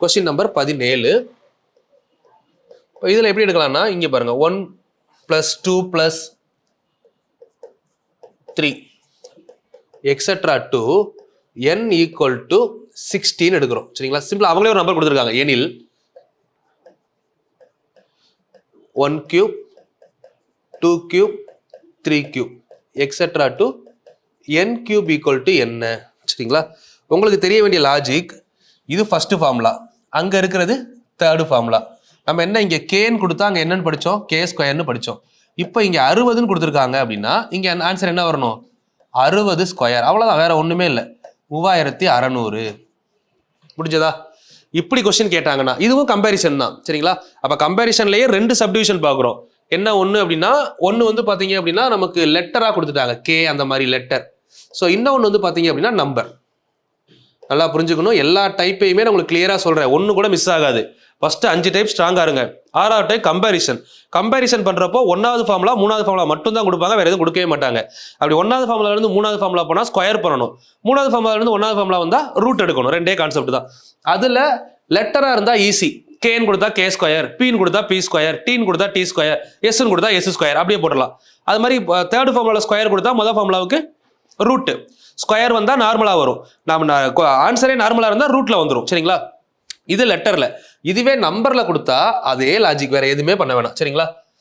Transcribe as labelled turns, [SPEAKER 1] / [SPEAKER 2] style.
[SPEAKER 1] Question number 17. இதில் எப்படி எடுக்கலாம்னா இங்கே பாருங்க 1 + 2 + 3 எக்ஸெட்ரா டு n = 16 எடுக்கிறோம். சரிங்களா? சிம்பிளா அவங்களே ஒரு நம்பர் கொடுத்துருக்காங்க. எனில் 1³ 2³ 3³ எக்ஸெட்ரா டு n³ என்ன? சரிங்களா? உங்களுக்கு தெரிய வேண்டிய லாஜிக், இது ஃபர்ஸ்ட் ஃபார்முலா, அங்க இருக்கிறது தேர்ட் ஃபார்முலா. நம்ம என்ன இங்க கேன்னு கொடுத்தா அங்க என்னன்னு படிச்சோம்? k² படிச்சோம். இப்போ இங்க 60ன்னு கொடுத்துருக்காங்க அப்படின்னா இங்க ஆன்சர் என்ன வரணும்? 60². அவ்வளவுதான், வேற ஒண்ணுமே இல்லை. 3600. முடிஞ்சதா? இப்படி கொஸ்டின் கேட்டாங்கன்னா இதுவும் கம்பேரிசன் தான். சரிங்களா? அப்ப கம்பேரிசன்லயே 2 சப்டிவிஷன் பாக்குறோம். என்ன ஒண்ணு அப்படின்னா, ஒன்னு வந்து பாத்தீங்க அப்படின்னா நமக்கு லெட்டரா கொடுத்துட்டாங்க, கே அந்த மாதிரி லெட்டர். ஸோ இன்னொன்று வந்து பாத்தீங்க அப்படின்னா நம்பர். நல்லா புரிஞ்சுக்கணும். எல்லா டைப்பையுமே நான் உங்களுக்கு கிளியரா சொல்றேன், ஒன்னு கூட மிஸ் ஆகாது. ஃபர்ஸ்ட் 5 டைப் ஸ்ட்ராங்கா இருங்க. 6வது டைப் கம்பேரிசன். கம்பேரிசன் பண்றப்போ 1வது ஃபார்முலா 3வது ஃபார்முலா மட்டும் தான் கொடுப்பாங்க, வேற எதுவும் கொடுக்கவே மாட்டாங்க. அப்படி 1வது ஃபார்முலா இருந்து 3வது ஃபார்முலா போனா ஸ்கொயர் பண்ணணும். 3வது ஃபார்முலா இருந்து 1வது ஃபார்முலா வந்தா ரூட் எடுக்கணும். ரெண்டே கான்செப்ட் தான். அதுல லெட்டரா இருந்தா ஈஸி. கேன்னு கொடுத்தா k², பின்னு கொடுத்தா p², டீன்னு கொடுத்தா t², எஸ்ன்னு கொடுத்தா s², அப்படியே போடலாம். அது மாதிரி தேர்ட் ஃபார்முலா ஸ்கொயர் கொடுத்தா முதல் ஃபார்முலாவுக்கு ரூட், ஸ்கொயர் வந்தா நார்மலா வரும். நம்ம ஆன்சரே நார்மலா இருந்தா ரூட்ல வந்துடும். சரிங்களா? இது லெட்டர்ல. இதுவே நம்பர்ல கொடுத்தா அதே லாஜிக், வேற எதுவுமே பண்ண வேணாம். சரிங்களா?